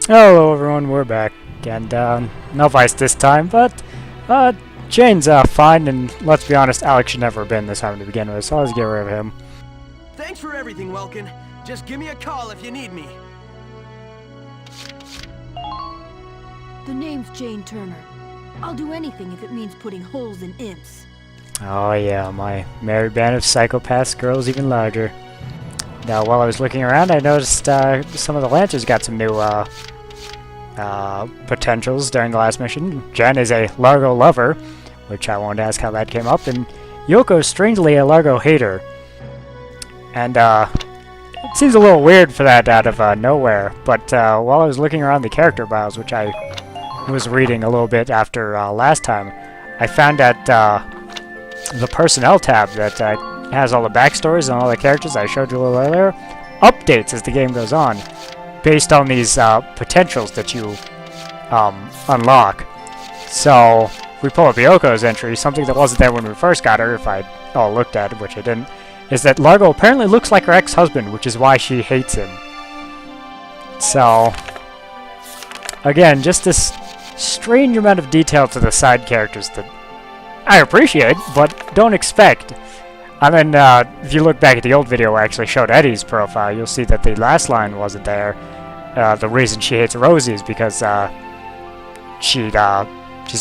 Hello everyone, we're back, and no Vice this time, but Jane's fine, and let's be honest, Alex should never have been this time to begin with, so let's get rid of him. Thanks for everything, Welkin. Just give me a call if you need me. The name's Jane Turner. I'll do anything if it means putting holes in imps. Oh yeah, my merry band of psychopaths grows even larger. Now, while I was looking around, I noticed some of the Lancers got some new potentials during the last mission. Zhen is a Largo lover, which I wanted to ask how that came up, and Yoko's strangely a Largo hater. And it seems a little weird for that out of nowhere, but while I was looking around the character bios, which I was reading a little bit after last time, I found that the personnel tab that has all the backstories and all the characters I showed you a little earlier updates as the game goes on, based on these potentials that you unlock. So, if we pull up Yoko's entry, something that wasn't there when we first got her, if I looked at it, which I didn't, is that Largo apparently looks like her ex-husband, which is why she hates him. So, again, just this strange amount of detail to the side characters that I appreciate, but don't expect. I mean, if you look back at the old video where I actually showed Eddie's profile, you'll see that the last line wasn't there. The reason she hates Rosie is because she's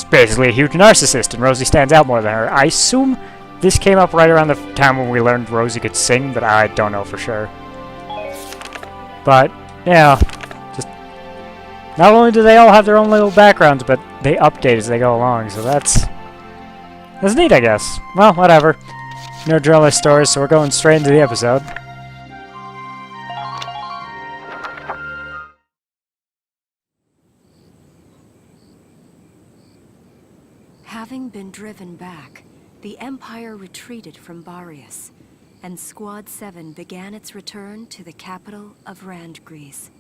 basically a huge narcissist, and Rosie stands out more than her. I assume this came up right around the time when we learned Rosie could sing, but I don't know for sure. But, yeah, just not only do they all have their own little backgrounds, but they update as they go along, so that's neat, I guess. Well, whatever. No journalist stories, so we're going straight into the episode. Having been driven back, the Empire retreated from Barius, and Squad 7 began its return to the capital of Randgrease.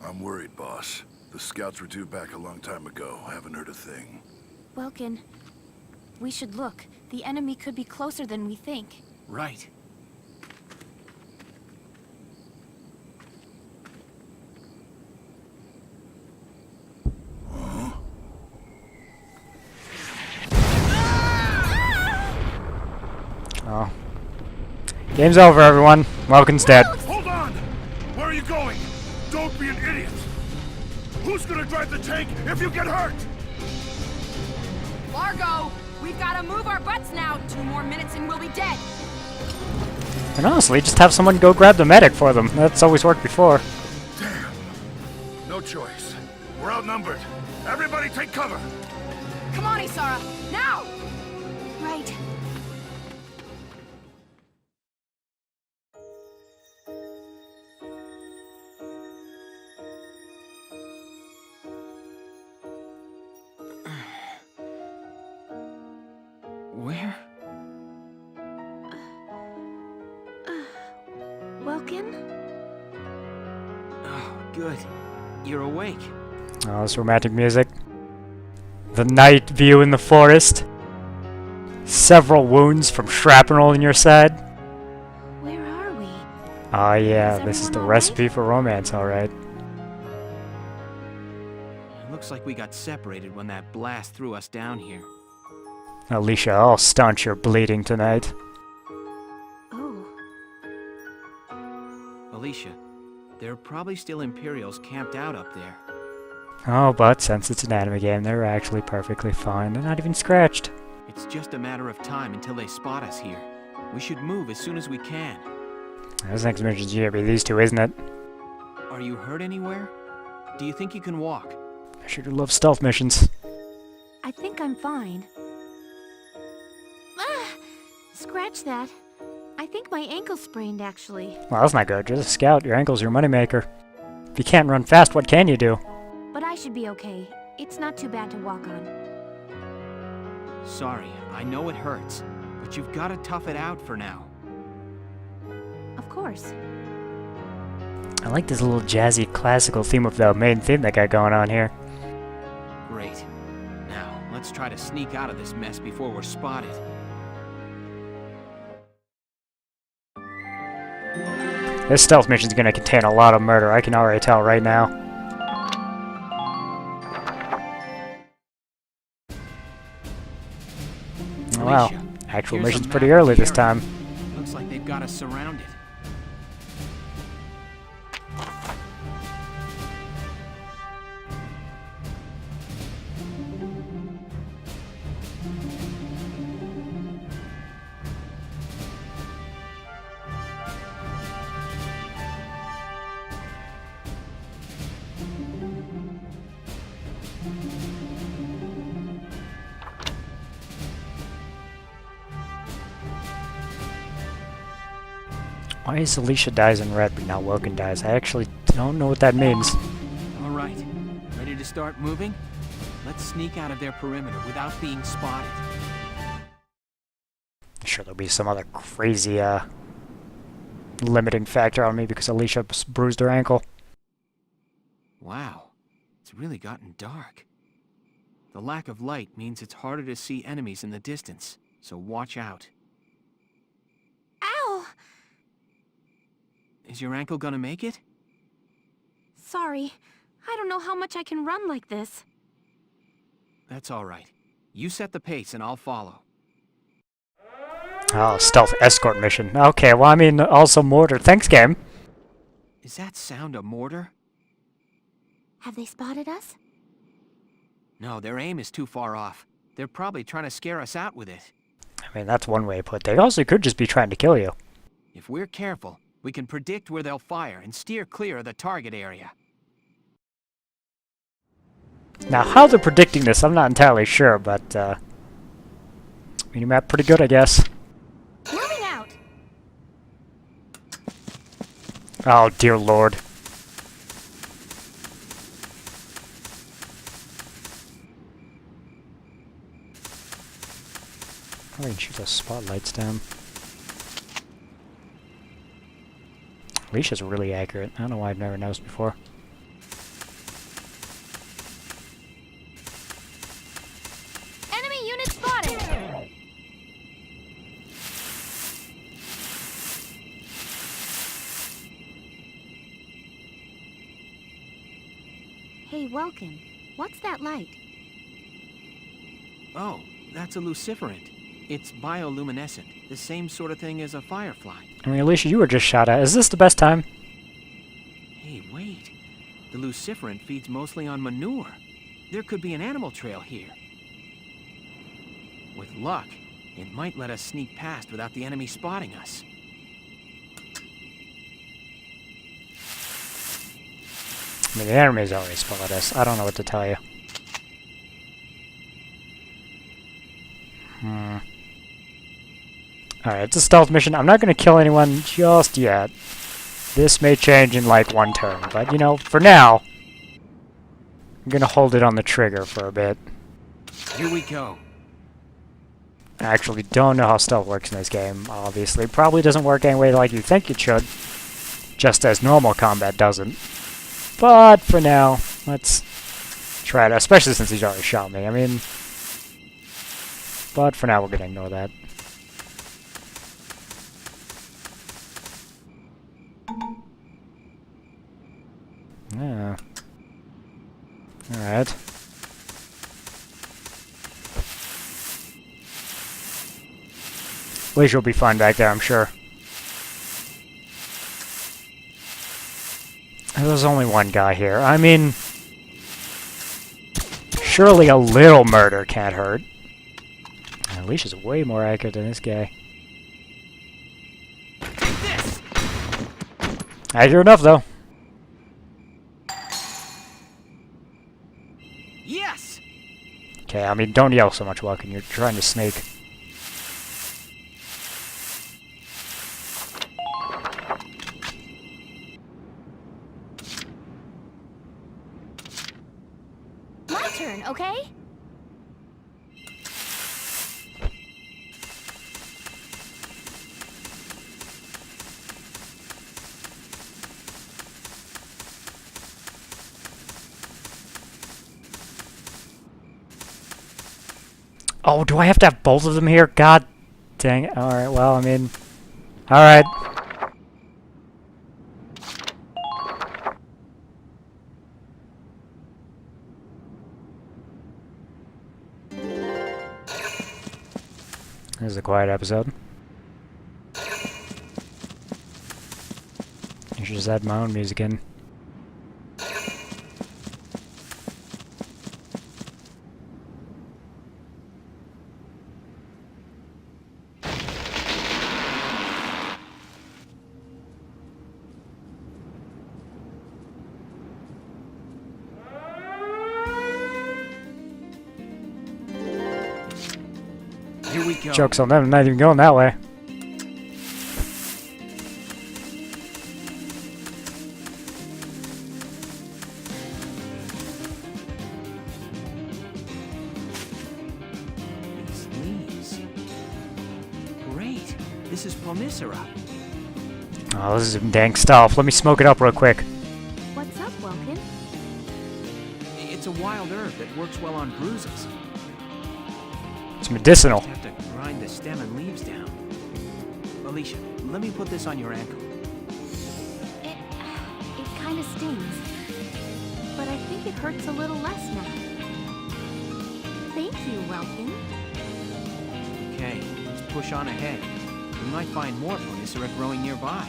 I'm worried, boss. The scouts were due back a long time ago. Haven't heard a thing. Welkin, we should look. The enemy could be closer than we think. Right. Oh. Game's over, everyone. Welkin's dead. Hold on! Where are you going? Don't be an idiot! Who's gonna drive the tank if you get hurt? Largo, we've got to move our butts now. 2 more minutes and we'll be dead. And honestly, just have someone go grab the medic for them. That's always worked before. Damn. No choice. We're outnumbered. Everybody take cover! Come on, Isara, now! Right. Where? Welkin? Oh, good. You're awake. Oh, this romantic music. The night view in the forest. Several wounds from shrapnel in your side. Where are we? Oh yeah, Is this is the everyone recipe for romance, alright. It looks like we got separated when that blast threw us down here. Alicia, I'll staunch your bleeding tonight. Oh. Alicia, there are probably still Imperials camped out up there. Oh, but since it's an anime game, they're actually perfectly fine. They're not even scratched. It's just a matter of time until they spot us here. We should move as soon as we can. This next mission's gonna be these two, isn't it? Are you hurt anywhere? Do you think you can walk? I sure do love stealth missions. I think I'm fine. Ah! Scratch that. I think my ankle's sprained, actually. Well, that's not good. You're the scout. Your ankle's your moneymaker. If you can't run fast, what can you do? But I should be okay. It's not too bad to walk on. Sorry, I know it hurts, but you've got to tough it out for now. Of course. I like this little jazzy classical theme of the main theme they got going on here. Great. Now, let's try to sneak out of this mess before we're spotted. This stealth mission is going to contain a lot of murder. I can already tell right now. Oh, wow. Alicia, Actual here's a mission's map pretty of early the this area. time. Looks like they've got us surrounded. Why is Alicia dies in red but now Woken dies? I actually don't know what that means. All right, ready to start moving? Let's sneak out of their perimeter without being spotted. Sure, there'll be some other crazy limiting factor on me because Alicia bruised her ankle. Wow, it's really gotten dark. The lack of light means it's harder to see enemies in the distance, so watch out. Ow! Is your ankle gonna make it? Sorry. I don't know how much I can run like this. That's all right. You set the pace and I'll follow. Oh, stealth escort mission. Okay, well, I mean, also mortar. Thanks, game. Is that sound a mortar? Have they spotted us? No, their aim is too far off. They're probably trying to scare us out with it. I mean, that's one way to put it. They also could just be trying to kill you. If we're careful, we can predict where they'll fire and steer clear of the target area. Now, how they're predicting this, I'm not entirely sure, but, minimap pretty good, I guess. Moving out! Oh, dear lord. Probably can shoot those spotlights down. Alicia's really accurate. I don't know why I've never noticed before. Enemy unit spotted! Hey, Welkin. What's that light? Oh, that's a luciferant. It's bioluminescent, the same sort of thing as a firefly. I mean, Alicia, you were just shot at. Is this the best time? Hey, wait. The luciferant feeds mostly on manure. There could be an animal trail here. With luck, it might let us sneak past without the enemy spotting us. I mean, the enemy's already spotted us. I don't know what to tell you. Alright, it's a stealth mission. I'm not going to kill anyone just yet. This may change in like one turn, but you know, for now, I'm going to hold it on the trigger for a bit. Here we go. I actually don't know how stealth works in this game, obviously. Probably doesn't work any way like you think it should, just as normal combat doesn't. But for now, let's try it, especially since he's already shot me. I mean, but for now, we're going to ignore that. Yeah. Alright. At least you'll be fine back there, I'm sure. There's only one guy here. I mean, surely a little murder can't hurt. Alicia's way more accurate than this guy. Accurate enough, though. Yes! Okay, I mean, don't yell so much, Welkin. You're trying to snake. My turn, okay? Oh, do I have to have both of them here? God dang it. Alright, well, I mean... Alright. This is a quiet episode. I should just add my own music in. Here we go. Joke's on them, not even going that way. These leaves. Great. This is Pomicera. Oh, this is some dank stuff. Let me smoke it up real quick. What's up, Welkin? It's a wild herb that works well on bruises. It's medicinal. Just have to grind the stem and leaves down. Alicia, let me put this on your ankle. It kind of stings. But I think it hurts a little less now. Thank you, Welkin. Okay, let's push on ahead. We might find more Pomicera growing nearby.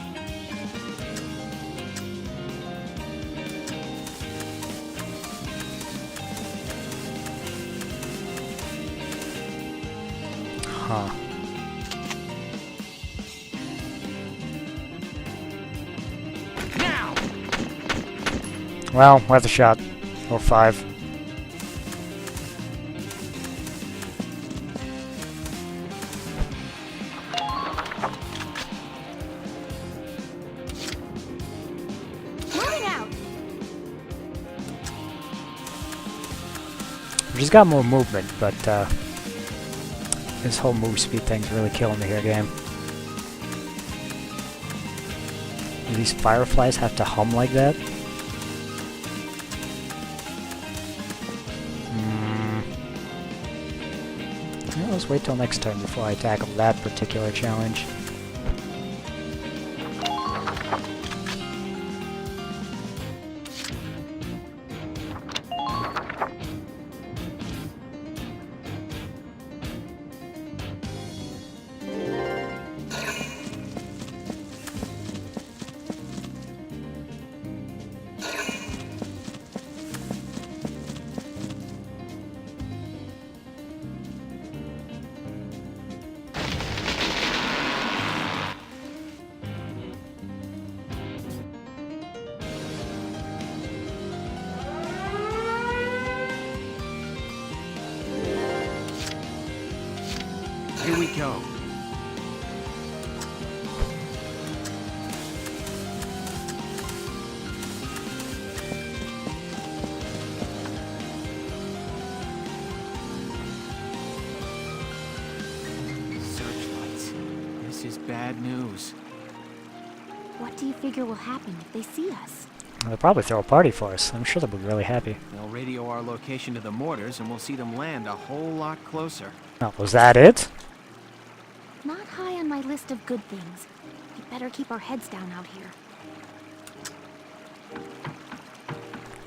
Huh. Now! Well, worth a shot. Or 5. Moving out! She's got more movement, but this whole move speed thing's really killing me here, game. Do these fireflies have to hum like that? Well, let's wait till next time before I tackle that particular challenge. Here we go. Searchlights. This is bad news. What do you figure will happen if they see us? They'll probably throw a party for us. I'm sure they'll be really happy. They'll radio our location to the mortars and we'll see them land a whole lot closer. Oh, was that it? Not high on my list of good things. We'd better keep our heads down out here.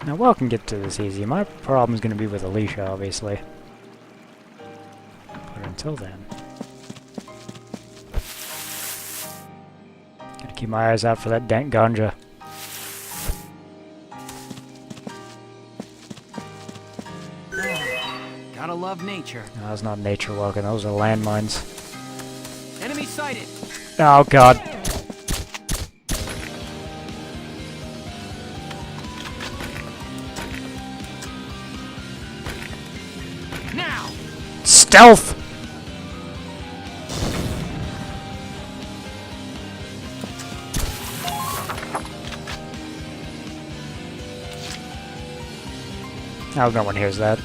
Now, Will can get to this easy. My problem's gonna be with Alicia, obviously. But until then... gotta keep my eyes out for that dank ganja. Gotta love nature. No, that's not nature walking, those are landmines. Enemy sighted! Oh god. Now! Stealth! Oh, no one hears that.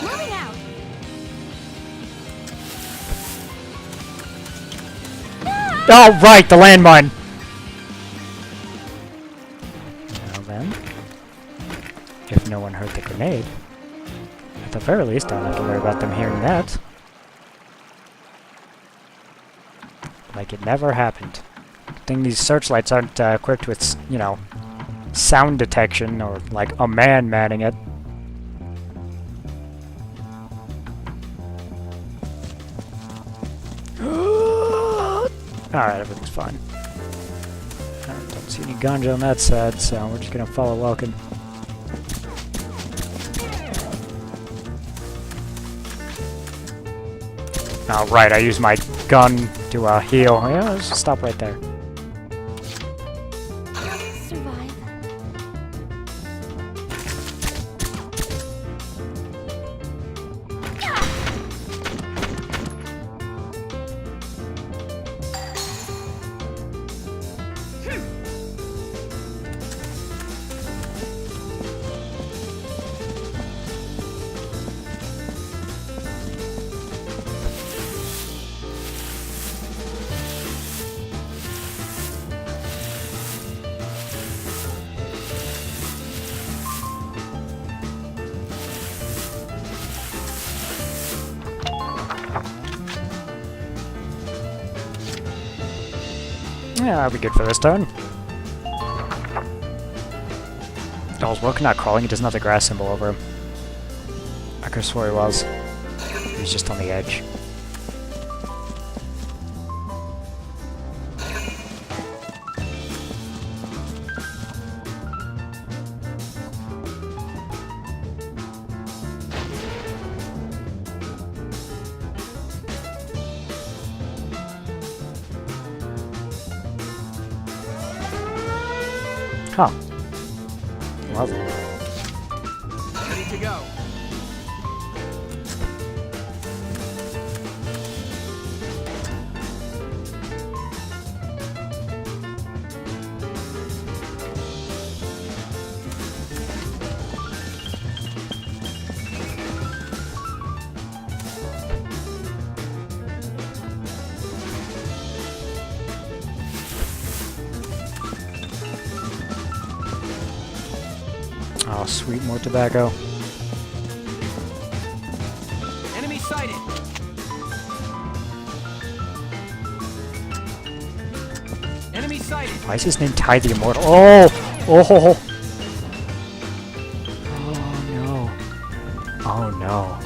Moving out! Oh, right, the landmine! Well then, if no one heard the grenade, at the very least I don't have to worry about them hearing that. Like it never happened. Good thing these searchlights aren't equipped with, you know, sound detection or like a man manning it. Alright, everything's fine. I don't see any ganja on that side, so we're just gonna follow Welkin. Oh, right, I used my gun to heal. Yeah, let's just stop right there. Survive. Yeah, that'll be good for this turn. Oh, is Welkin not crawling? He doesn't have the grass symbol over him. I could have swore he was. He's just on the edge. Huh. Lovely. Ready to go. Oh, sweet, more tobacco. Enemy sighted. Enemy sighted. Why is his name Ty the Immortal? Oh! Oh! Oh no. Oh no.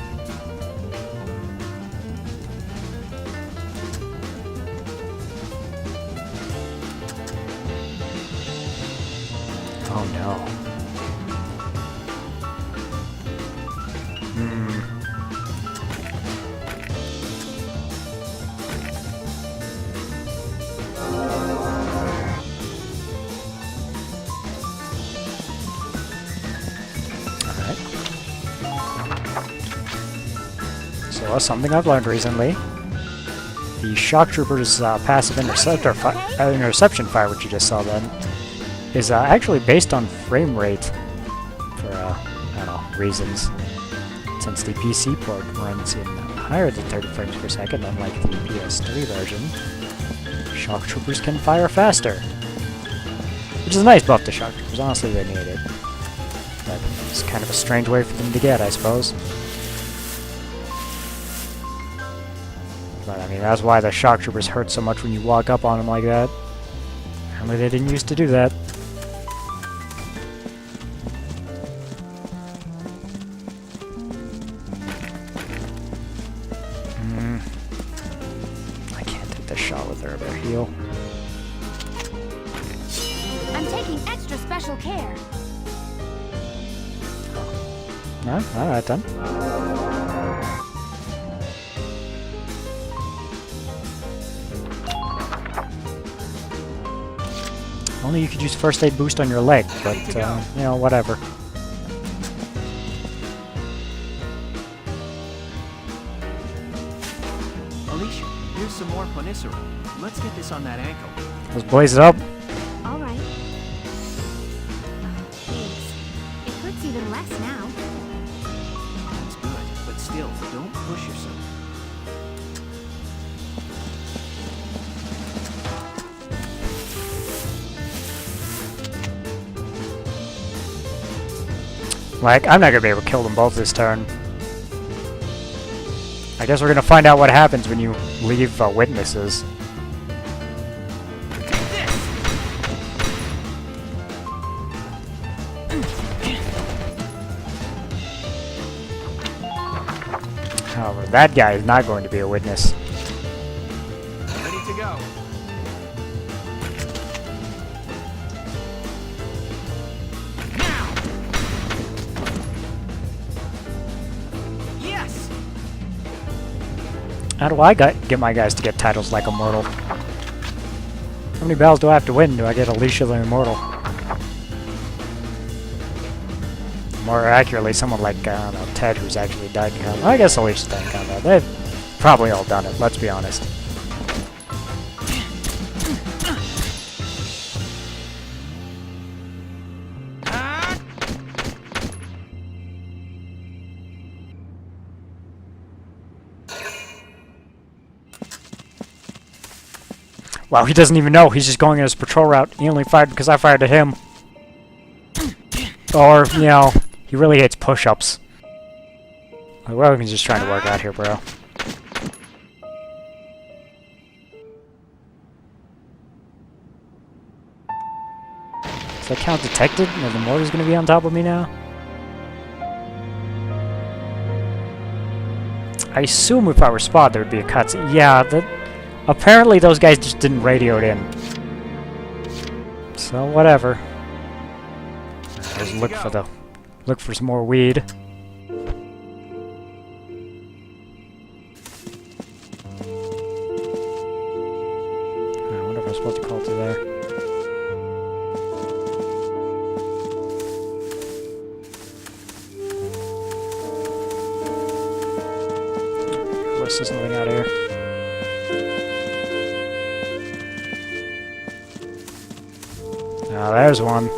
Oh no. So, something I've learned recently. The Shock Trooper's passive interception fire, which you just saw then, is actually based on frame rate for, I don't know, reasons. Since the PC port runs in higher than 30 frames per second, unlike the PS3 version, Shock Troopers can fire faster. Which is a nice buff to Shock Troopers, honestly they need it. But it's kind of a strange way for them to get, I suppose. But I mean, that's why the Shock Troopers hurt so much when you walk up on them like that. Apparently they didn't used to do that. I can't take the shot with her heal. I'm taking extra special care. No? Alright then. Only you could use first aid boost on your leg, but, you know, whatever. Alicia, here's some more Ponicero. Let's get this on that ankle. Let's blaze it up. All right. Thanks. It hurts even less now. That's good, but still, don't push yourself. Like, I'm not gonna be able to kill them both this turn. I guess we're gonna find out what happens when you leave witnesses. However, that guy is not going to be a witness. Ready to go. How do I get my guys to get titles like Immortal? How many battles do I have to win? Do I get Alicia the Immortal? More accurately, someone like, I don't know, Ted, who's actually died in combat. I guess Alicia's died in combat. They've probably all done it, let's be honest. Wow, he doesn't even know. He's just going on his patrol route. He only fired because I fired at him. Or, you know, he really hates push-ups. Like, what are we just trying to work out here, bro? Is that count detected? No, the mortar's gonna be on top of me now? I assume if I were spotted, there would be a cutscene. Yeah, apparently those guys just didn't radio it in. So, whatever. Let's look for some more weed. I wonder if I'm supposed to call through there. Unless there's nothing out here. Ah, there's one.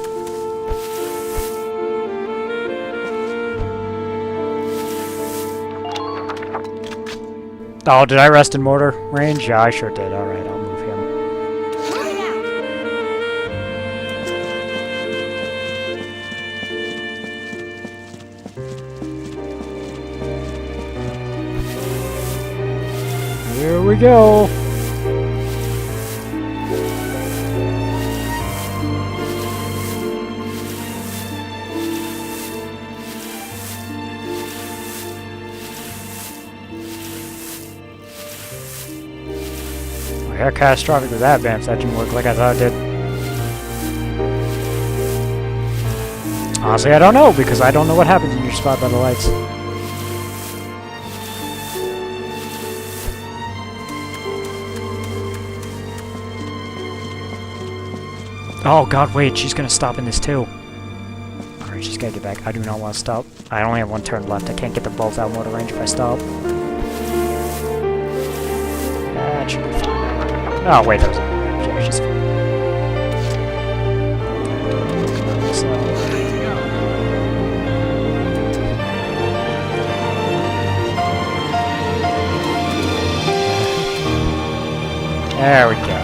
Oh, did I rest in mortar range? Yeah, I sure did. Alright, I'll move him. Moving out. Here we go. How catastrophic was that, Vamps? That didn't work like I thought it did. Honestly, I don't know, because I don't know what happens when you're spotted by the lights. Oh god, wait, she's gonna stop in this too. Alright, she's gotta get back. I do not want to stop. I only have one turn left. I can't get the bolts out of mortar range if I stop. That should be fine. Oh, wait, there's a... Yeah, she's fine. There we go.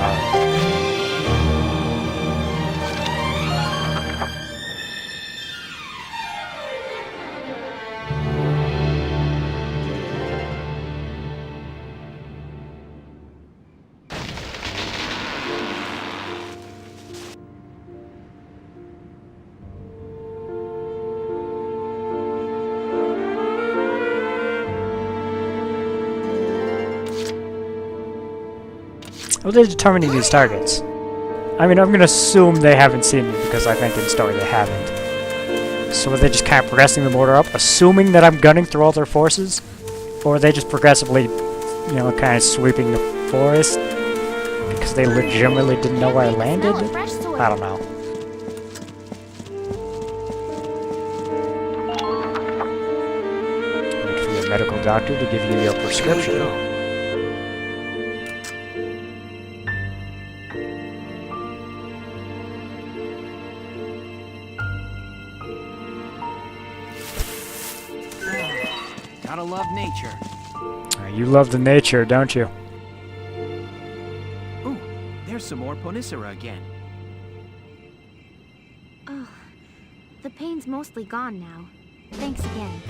How are they determining these targets? I mean, I'm gonna assume they haven't seen me, because I think in story they haven't. So are they just kind of progressing the mortar up, assuming that I'm gunning through all their forces? Or are they just progressively, you know, kind of sweeping the forest? Because they legitimately didn't know where I landed? I don't know. Wait for your medical doctor to give you your prescription. Gotta love nature. You love the nature, don't you? Ooh, there's some more Ponicera again. Oh, the pain's mostly gone now. Thanks again.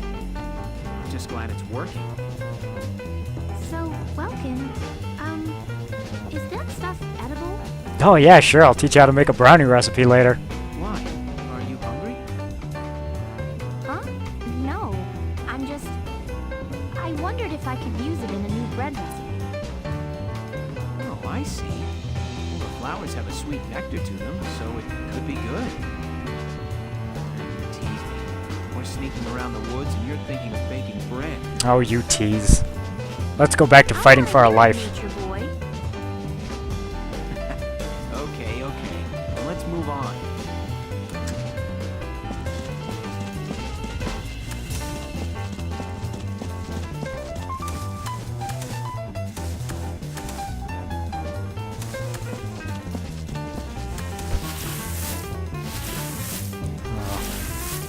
I'm just glad it's working. So, Welkin, is that stuff edible? Oh yeah, sure, I'll teach you how to make a brownie recipe later. Why? Are you hungry? Huh? No. I'm just... I wondered if I could use it in a new bread recipe. Oh, I see. Well, the flowers have a sweet nectar to them, so it could be good. You're teasing. More sneaking around the woods and you're thinking of baking bread. Oh, you tease. Let's go back to fighting for our life. Nature boy. Okay. Well, let's move on.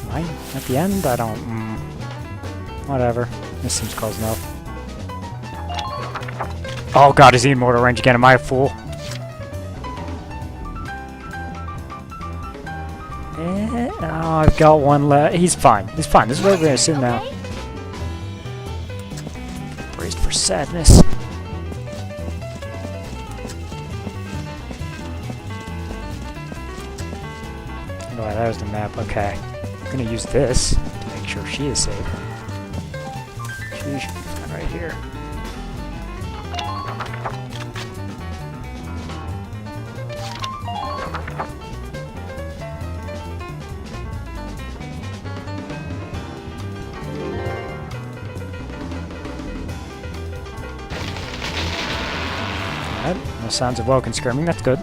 Am I at the end? I don't... whatever. This seems close enough. Oh god, he's in mortal range again. Am I a fool? Oh, I've got one left. He's fine. He's fine. This is what we're gonna assume now. Braced for sadness. Oh, there's the map. Okay. I'm gonna use this to make sure she is safe. She should be fine right here. Alright, no sounds of Woken screaming, that's good.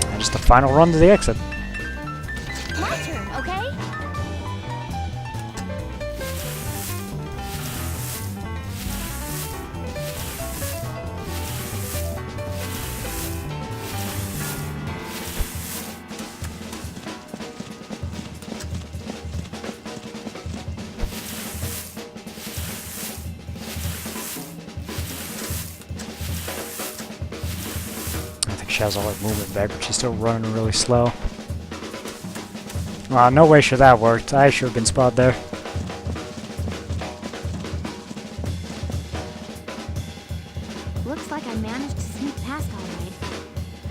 And just the final run to the exit. My turn, okay? I think she has all her movement back, but she's still running really slow. Wow, no way sure that worked. I should have been spotted there. Looks like I managed to sneak past all right.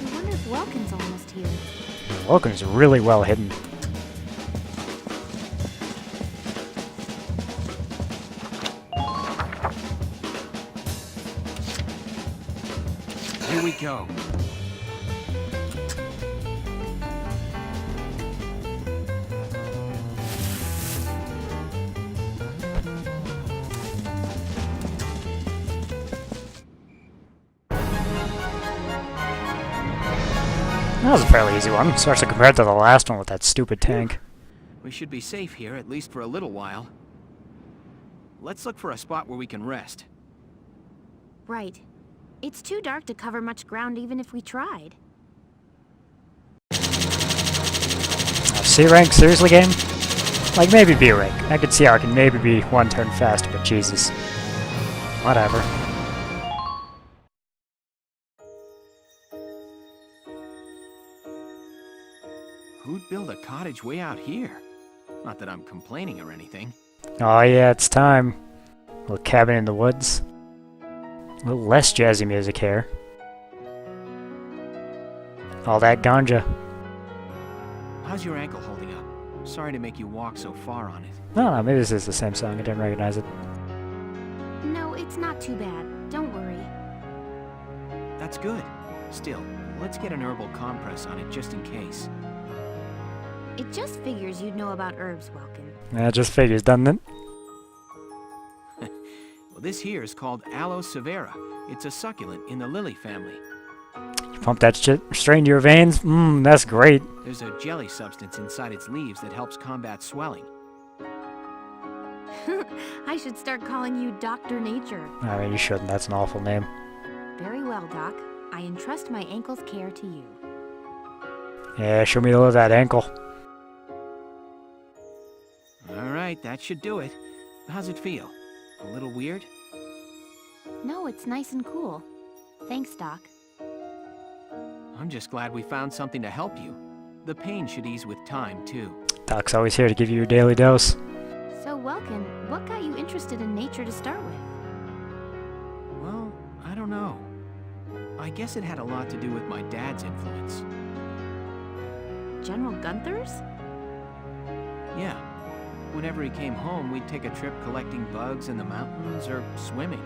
I wonder if Welkin's almost here. Woken's really well hidden. Here we go. That was a fairly easy one, especially compared to the last one with that stupid tank. We should be safe here, at least for a little while. Let's look for a spot where we can rest. Right. It's too dark to cover much ground even if we tried. C rank, seriously, game? Like, maybe B rank. I could see how I can maybe be one turn faster, but Jesus. Whatever. Who'd build a cottage way out here? Not that I'm complaining or anything. Oh yeah, it's time. A little cabin in the woods. A little less jazzy music here. All that ganja. How's your ankle holding up? Sorry to make you walk so far on it. No, maybe this is the same song. I didn't recognize it. No, it's not too bad. Don't worry. That's good. Still, let's get an herbal compress on it just in case. It just figures you'd know about herbs, Welkin. Yeah, it just figures, doesn't it? Well, this here is called Aloe severa. It's a succulent in the lily family. You pump that shit straight into your veins? Mmm, that's great. There's a jelly substance inside its leaves that helps combat swelling. I should start calling you Dr. Nature. I mean, you shouldn't. That's an awful name. Very well, Doc. I entrust my ankle's care to you. Yeah, show me the love of that ankle. Alright, that should do it. How's it feel? A little weird? No, it's nice and cool. Thanks, Doc. I'm just glad we found something to help you. The pain should ease with time, too. Doc's always here to give you your daily dose. So, Welkin, what got you interested in nature to start with? Well, I don't know. I guess it had a lot to do with my dad's influence. General Gunther's? Yeah. Whenever he came home, we'd take a trip collecting bugs in the mountains or swimming.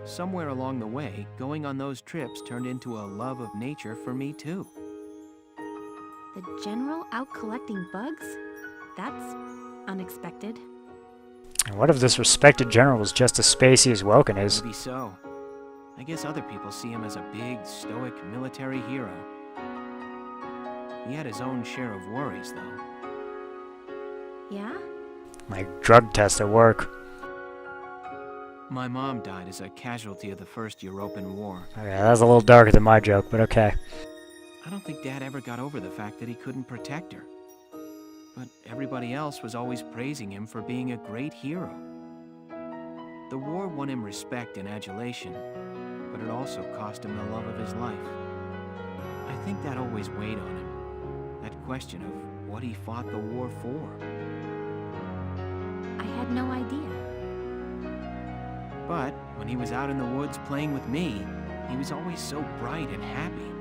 somewhere along the way, going on those trips turned into a love of nature for me too. The general out collecting bugs? That's unexpected. And what if this respected general was just as spacey as Welkin is? Maybe so. I guess other people see him as a big, stoic military hero. He had his own share of worries, though. Yeah? Like drug test at work. My mom died as a casualty of the First European War. Okay, that was a little darker than my joke, but okay. I don't think Dad ever got over the fact that he couldn't protect her. But everybody else was always praising him for being a great hero. The war won him respect and adulation, but it also cost him the love of his life. I think that always weighed on him. That question of what he fought the war for. I had no idea. But when he was out in the woods playing with me, he was always so bright and happy.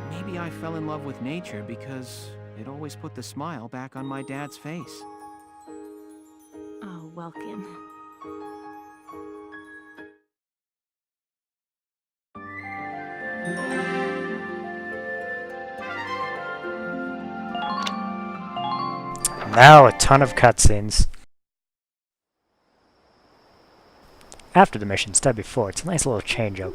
Maybe I fell in love with nature because it always put the smile back on my dad's face. Oh, Welkin. Now a ton of cutscenes. After the mission, instead of before. It's a nice little change up.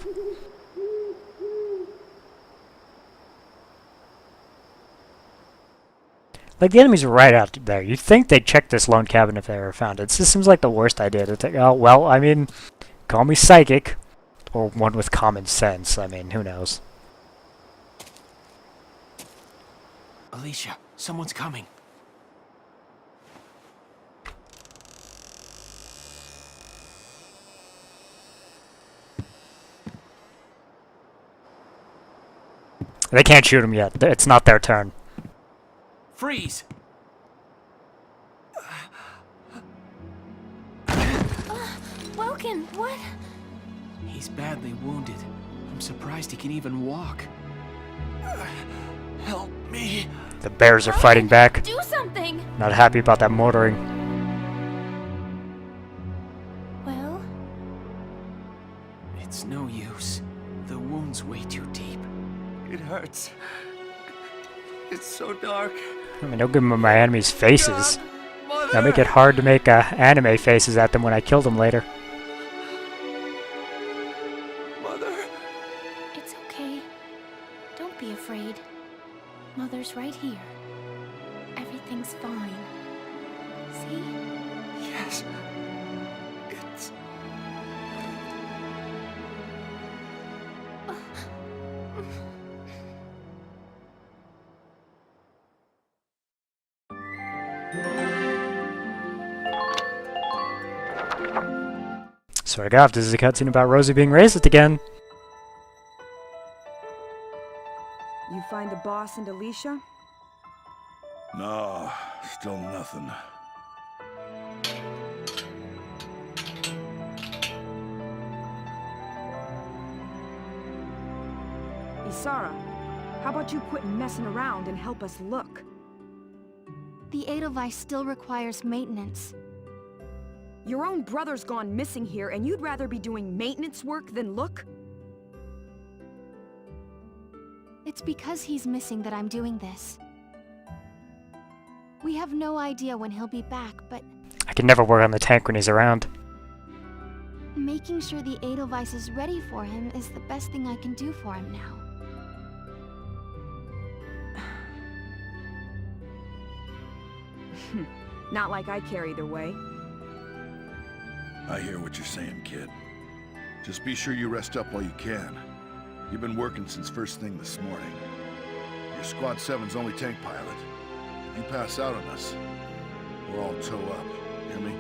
Like, the enemies are right out there. You'd think they'd check this lone cabin if they ever found it. This seems like the worst idea to take. Oh, well, I mean, call me psychic. Or one with common sense. I mean, who knows? Alicia, someone's coming. They can't shoot him yet. It's not their turn. Freeze! Welkin, what? He's badly wounded. I'm surprised he can even walk. Help me. The bears are fighting back. Do something! Not happy about that mortaring. Well? It's no use. The wound's way too deep. It hurts. It's so dark. I mean, don't give them my enemies' faces. Mother! That'll make it hard to make anime faces at them when I kill them later. Mother! It's okay. Don't be afraid. Mother's right here. Everything's fine. See? Yes. It's... Swear to God, if this is a cutscene about Rosie being racist again. You find the boss and Alicia? No, still nothing. Isara, how about you quit messing around and help us look? The Edelweiss still requires maintenance. Your own brother's gone missing here, and you'd rather be doing maintenance work than look? It's because he's missing that I'm doing this. We have no idea when he'll be back, but I can never work on the tank when he's around. making sure the Edelweiss is ready for him is the best thing I can do for him now. Not like I care either way. I hear what you're saying, kid. Just be sure you rest up while you can. You've been working since first thing this morning. You're Squad 7's only tank pilot. If you pass out on us, we're all toe up. Hear me?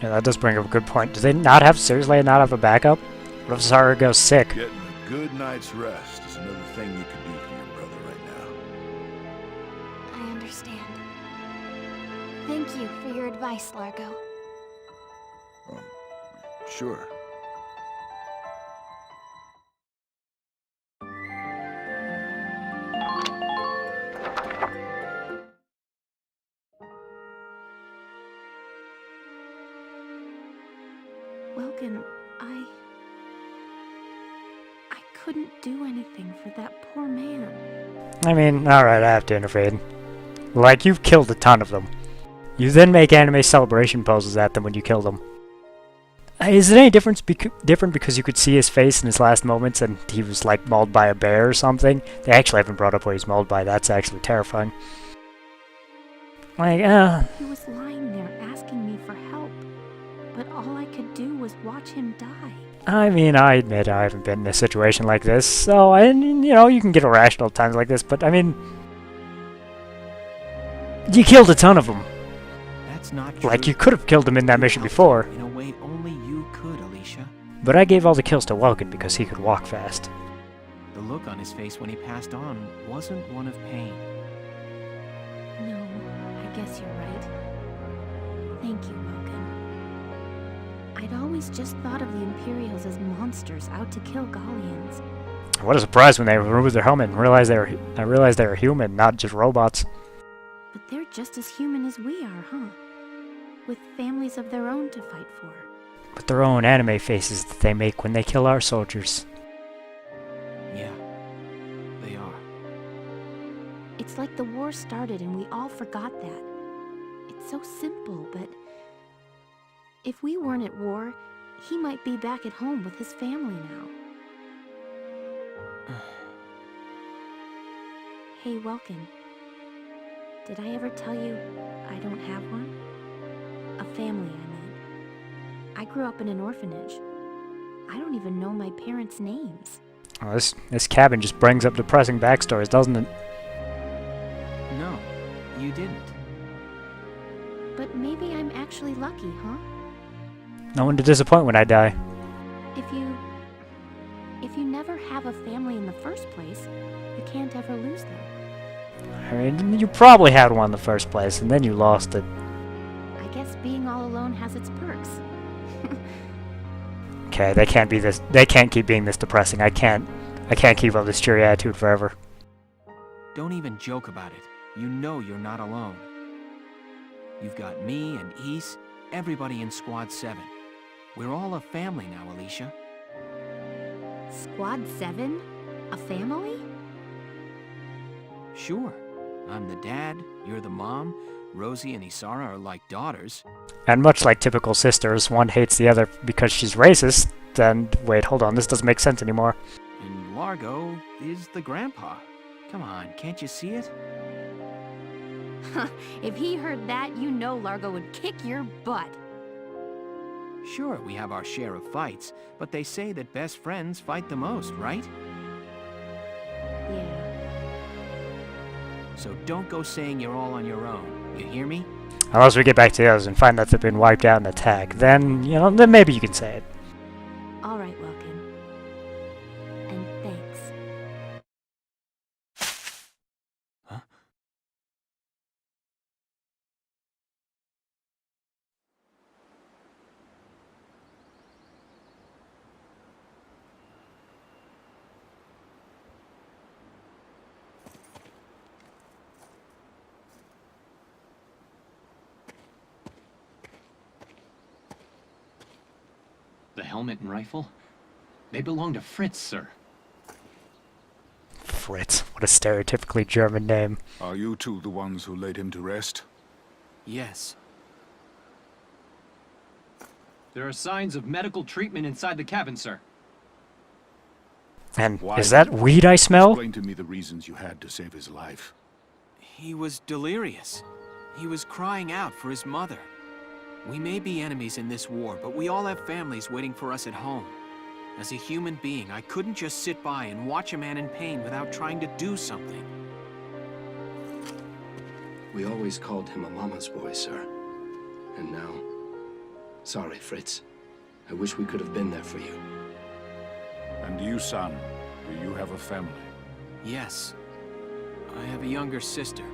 Yeah, that does bring up a good point. Do they seriously not have a backup? What if Zara goes sick? Getting a good night's rest is another thing you can do for your brother right now. I understand. Thank you for your advice, Largo. Oh, sure. Welkin, I couldn't do anything for that poor man. I mean, alright, I have to intervene. Like, you've killed a ton of them. You then make anime celebration poses at them when you kill them. Is it any different because you could see his face in his last moments and he was, like, mauled by a bear or something? They actually haven't brought up what he's mauled by. That's actually terrifying. Like, He was lying there asking me for help, but all I could do was watch him die. I mean, I admit I haven't been in a situation like this, so, you know, you can get irrational at times like this, but, I mean... You killed a ton of them. That's not true. Like, you could have killed them in that mission before. In a way only you could, Alicia. But I gave all the kills to Welkin because he could walk fast. The look on his face when he passed on wasn't one of pain. No, I guess you're right. Thank you, Welkin. I'd always just thought of the Imperials as monsters out to kill Gallians. What a surprise when they removed their helmet and realized they were human, not just robots. But they're just as human as we are, huh? With families of their own to fight for. With their own anime faces that they make when they kill our soldiers. Yeah, they are. It's like the war started and we all forgot that. It's so simple, but... If we weren't at war, he might be back at home with his family now. Hey, Welkin. Did I ever tell you I don't have one? A family, I mean. I grew up in an orphanage. I don't even know my parents' names. Oh, this cabin just brings up depressing backstories, doesn't it? No, you didn't. But maybe I'm actually lucky, huh? No one to disappoint when I die. If you never have a family in the first place, you can't ever lose them. I mean, you probably had one in the first place, and then you lost it. I guess being all alone has its perks. Okay, they can't be this. They can't keep being this depressing. I can't keep up this cheery attitude forever. Don't even joke about it. You know you're not alone. You've got me and Ys, everybody in Squad 7. We're all a family now, Alicia. Squad 7? A family? Sure. I'm the dad, you're the mom, Rosie and Isara are like daughters. And much like typical sisters, one hates the other because she's racist, and wait, hold on, this doesn't make sense anymore. And Largo is the grandpa. Come on, can't you see it? If he heard that, you know Largo would kick your butt. Sure, we have our share of fights, but they say that best friends fight the most, right? Yeah. So don't go saying you're all on your own. You hear me? Unless we get back to the others and find that they've been wiped out in an attack, then, you know, then maybe you can say it. All right, Welkin. And thanks. Huh? The helmet and rifle? They belong to Fritz, sir. Fritz, what a stereotypically German name. Are you two the ones who laid him to rest? Yes. There are signs of medical treatment inside the cabin, sir. And Why? is that weed I smell? Explain to me the reasons you had to save his life. He was delirious. He was crying out for his mother. We may be enemies in this war, but we all have families waiting for us at home. As a human being, I couldn't just sit by and watch a man in pain without trying to do something. We always called him a mama's boy, sir. And now... Sorry, Fritz. I wish we could have been there for you. And you, son, do you have a family? Yes. I have a younger sister.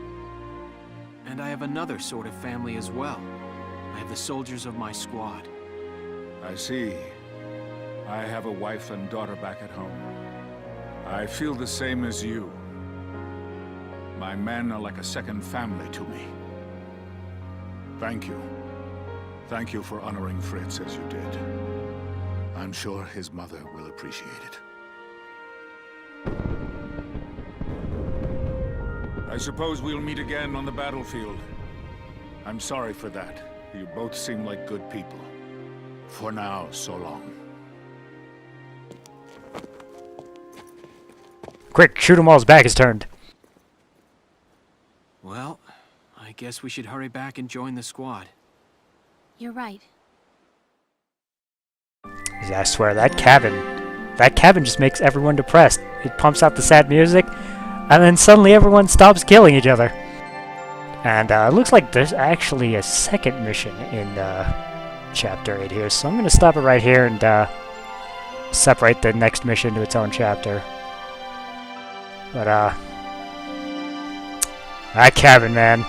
And I have another sort of family as well. I have the soldiers of my squad. I see. I have a wife and daughter back at home. I feel the same as you. My men are like a second family to me. Thank you. Thank you for honoring Fritz as you did. I'm sure his mother will appreciate it. I suppose we'll meet again on the battlefield. I'm sorry for that. You both seem like good people. For now, so long. Quick, shoot 'em while his back is turned. Well, I guess we should hurry back and join the squad. You're right. I swear, that cabin just makes everyone depressed. It pumps out the sad music, and then suddenly everyone stops killing each other. And it looks like there's actually a second mission in Chapter 8 here, so I'm going to stop it right here and separate the next mission to its own chapter. But, that cabin, man.